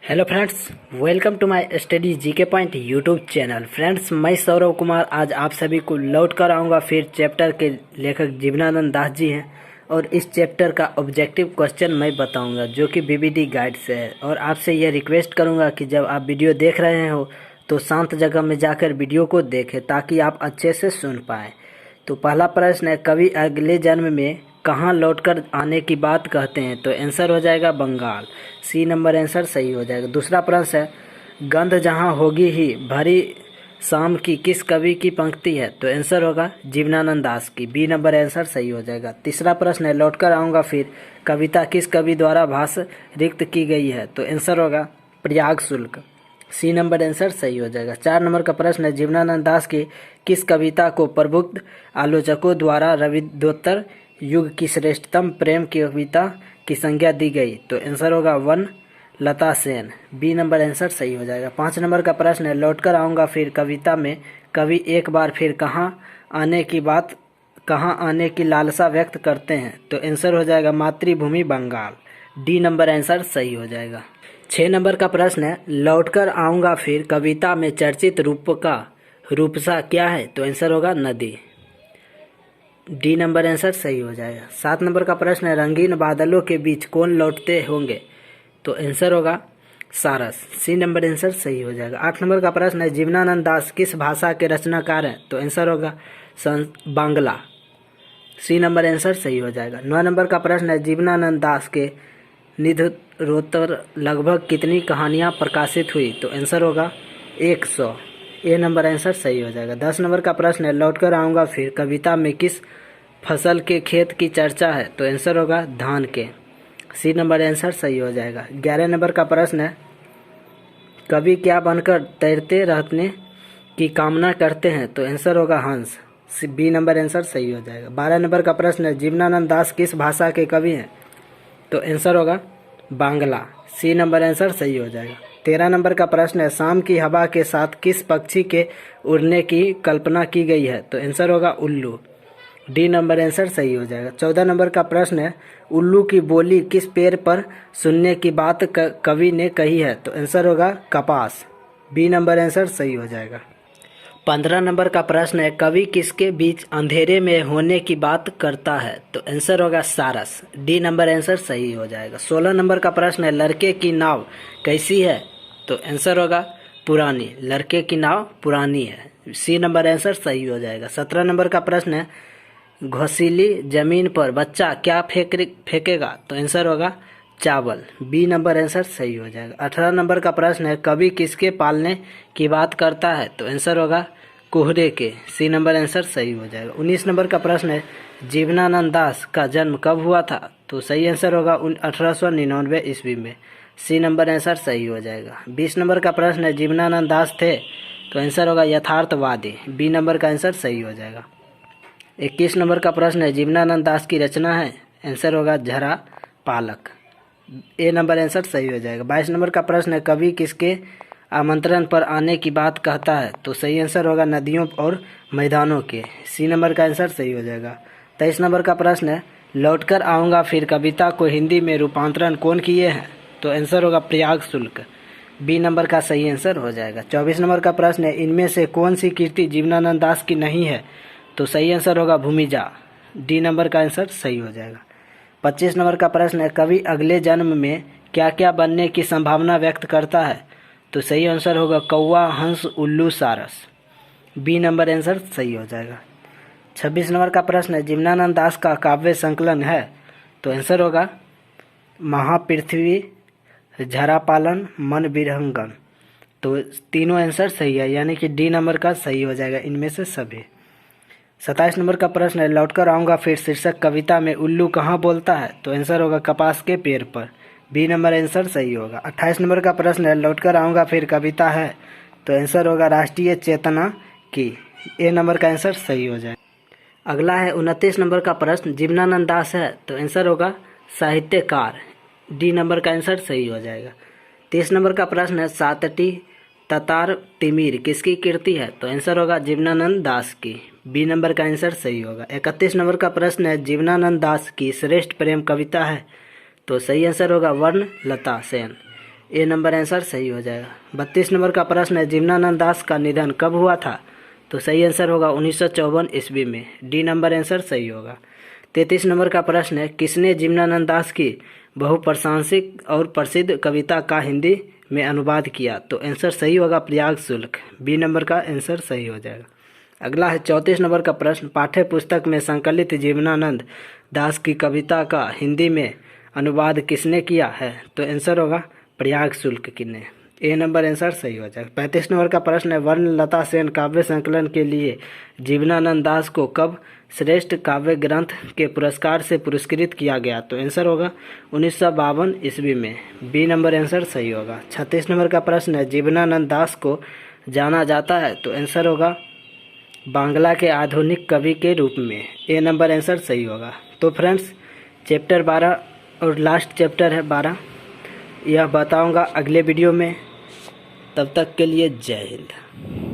Hello friends, welcome to my study GK point YouTube channel. Friends, मैं सौरव कुमार आज आप सभी को लौट कर आऊँगा। फिर चैप्टर के लेखक जीवनानंद दास जी हैं और इस चैप्टर का ऑब्जेक्टिव क्वेश्चन मैं बताऊंगा जो कि बीबीडी गाइड से है। और आपसे यह रिक्वेस्ट करूंगा कि जब आप वीडियो देख रहे हो तो शांत जगह में जाकर वीडियो को देखें ताकि आप अच्छे से सुन पाएँ। तो पहला प्रश्न है, कवि अगले जन्म में कहाँ लौटकर आने की बात कहते हैं? तो आंसर हो जाएगा बंगाल। सी नंबर आंसर सही हो जाएगा। दूसरा प्रश्न है, गंध जहाँ होगी ही भरी शाम की किस कवि की पंक्ति है? तो आंसर होगा जीवनानंद दास की। बी नंबर आंसर सही हो जाएगा। तीसरा प्रश्न है, लौटकर आऊँगा फिर कविता किस कवि द्वारा भाष्य रिक्त की गई है? तो आंसर होगा प्रयाग शुल्क। सी नंबर आंसर सही हो जाएगा। 4 नंबर का प्रश्न है, जीवनानंद दास की किस कविता को प्रबुद्ध आलोचकों द्वारा रविद्योत्तर युग की श्रेष्ठतम प्रेम की कविता की संज्ञा दी गई? तो आंसर होगा वन लता सेन। बी नंबर आंसर सही हो जाएगा। 5 नंबर का प्रश्न है, लौटकर आऊँगा फिर कविता में कवि एक बार फिर कहाँ आने की लालसा व्यक्त करते हैं? तो आंसर हो जाएगा मातृभूमि बंगाल। डी नंबर आंसर सही हो जाएगा। 6 नंबर का प्रश्न है, लौटकर आऊँगा फिर कविता में चर्चित रूपसा क्या है? तो आंसर होगा नदी। डी नंबर आंसर सही हो जाएगा। 7 नंबर का प्रश्न है, रंगीन बादलों के बीच कौन लौटते होंगे? तो आंसर होगा सारस। सी नंबर आंसर सही हो जाएगा। 8 नंबर का प्रश्न है, जीवनानंद दास किस भाषा के रचनाकार हैं? तो आंसर होगा बांग्ला। सी नंबर आंसर सही हो जाएगा। 9 नंबर का प्रश्न है, जीवनानंद दास के निधनोत्तर लगभग कितनी कहानियाँ प्रकाशित हुई? तो आंसर होगा 100। ए नंबर आंसर सही हो जाएगा। 10 नंबर का प्रश्न है, लौटकर आऊँगा फिर कविता में किस फसल के खेत की चर्चा है? तो आंसर होगा धान के। सी नंबर आंसर सही हो जाएगा। 11 नंबर का प्रश्न है, कवि क्या बनकर तैरते रहने की कामना करते हैं? तो आंसर होगा हंस। बी नंबर आंसर सही हो जाएगा। 12 नंबर का प्रश्न है, जीवनानंद दास किस भाषा के कवि हैं? तो आंसर होगा बांग्ला। सी नंबर आंसर सही हो जाएगा। 13 नंबर का प्रश्न है, शाम की हवा के साथ किस पक्षी के उड़ने की कल्पना की गई है? तो आंसर होगा उल्लू। डी नंबर आंसर सही हो जाएगा। 14 नंबर का प्रश्न है, उल्लू की बोली किस पेड़ पर सुनने की बात कवि ने कही है? तो आंसर होगा कपास। बी नंबर आंसर सही हो जाएगा। 15 नंबर का प्रश्न है, कवि किसके बीच अंधेरे में होने की बात करता है? तो आंसर होगा सारस। डी नंबर आंसर सही हो जाएगा। 16 नंबर का प्रश्न है, लड़के की नाव कैसी है? तो आंसर होगा पुरानी। लड़के की नाव पुरानी है। सी नंबर आंसर सही हो जाएगा। 17 नंबर का प्रश्न है, घोंसीली जमीन पर बच्चा क्या फेंकेगा? तो आंसर होगा चावल। बी नंबर आंसर सही हो जाएगा। 18 नंबर का प्रश्न है, कवि किसके पालने की बात करता है? तो आंसर होगा कोहरे के। सी नंबर आंसर सही हो जाएगा। 19 नंबर का प्रश्न है, जीवनानंद दास का जन्म कब हुआ था? तो सही आंसर होगा 1899 ईस्वी में। सी नंबर आंसर सही हो जाएगा। 20 नंबर का प्रश्न है, जीवनानंद दास थे? तो आंसर होगा यथार्थवादी। बी नंबर का आंसर सही हो जाएगा। 21 नंबर का प्रश्न है, जीवनानंद दास की रचना है? आंसर होगा झरा पालक। ए नंबर आंसर सही हो जाएगा। 22 नंबर का प्रश्न है, कवि किसके आमंत्रण पर आने की बात कहता है? तो सही आंसर होगा नदियों और मैदानों के। सी नंबर का आंसर सही हो जाएगा। 23 नंबर का प्रश्न है, लौटकर आऊँगा फिर कविता को हिंदी में रूपांतरण कौन किए हैं? तो आंसर होगा प्रयाग शुल्क। बी नंबर का सही आंसर हो जाएगा। 24 नंबर का प्रश्न है, इनमें से कौन सी कृति जीवनानंद दास की नहीं है? तो सही आंसर होगा भूमिजा। डी नंबर का आंसर सही हो जाएगा। 25 नंबर का प्रश्न है, कवि अगले जन्म में क्या क्या बनने की संभावना व्यक्त करता है? तो सही आंसर होगा कौवा, हंस, उल्लू, सारस। बी नंबर आंसर सही हो जाएगा। 26 नंबर का प्रश्न है, जीवनानंद दास का काव्य संकलन है? तो आंसर होगा महापृथ्वी, झरा पालन, मन विरहंगन। तो तीनों आंसर सही है, यानी कि डी नंबर का सही हो जाएगा इनमें से सभी। 27 नंबर का प्रश्न है, लौटकर आऊँगा फिर शीर्षक कविता में उल्लू कहाँ बोलता है? तो आंसर होगा कपास के पेड़ पर। बी नंबर आंसर सही होगा। 28 नंबर का प्रश्न है, लौटकर आऊँगा फिर कविता है? तो आंसर होगा राष्ट्रीय चेतना की। ए नंबर का आंसर सही हो जाए। अगला है 29 नंबर का प्रश्न, जीवनानंद दास है? तो आंसर होगा साहित्यकार। डी नंबर का आंसर सही हो जाएगा। 30 नंबर का प्रश्न है, सातटी ततार तिमिर किसकी कृति है? तो आंसर होगा जीवनानंद दास की। बी नंबर का आंसर सही होगा। 31 नंबर का प्रश्न है, जीवनानंद दास की श्रेष्ठ प्रेम कविता है? तो सही आंसर होगा वर्ण लता सेन। ए नंबर आंसर सही हो जाएगा। 32 नंबर का प्रश्न है, जीवनानंद दास का निधन कब हुआ था? तो सही आंसर होगा 1954 ईस्वी में। डी नंबर आंसर सही होगा। 33 नंबर का प्रश्न है, किसने जीवनानंद दास की बहुप्रशंसित और प्रसिद्ध कविता का हिंदी में अनुवाद किया? तो आंसर सही होगा प्रयाग शुल्क। बी नंबर का आंसर सही हो जाएगा। अगला है 34 नंबर का प्रश्न, पाठ्य पुस्तक में संकलित जीवनानंद दास की कविता का हिंदी में अनुवाद किसने किया है? तो आंसर होगा प्रयाग शुल्क ने। ए नंबर आंसर सही हो जाएगा। 35 नंबर का प्रश्न है, वर्णलता सेन काव्य संकलन के लिए जीवनानंद दास को कब श्रेष्ठ काव्य ग्रंथ के पुरस्कार से पुरस्कृत किया गया? तो आंसर होगा 1952 ईस्वी में। बी नंबर आंसर सही होगा। 36 नंबर का प्रश्न है, जीवनानंद दास को जाना जाता है? तो आंसर होगा बांग्ला के आधुनिक कवि के रूप में। ए नंबर आंसर सही होगा। तो फ्रेंड्स, चैप्टर 12 और लास्ट चैप्टर है 12, यह बताऊंगा अगले वीडियो में। तब तक के लिए जय हिंद।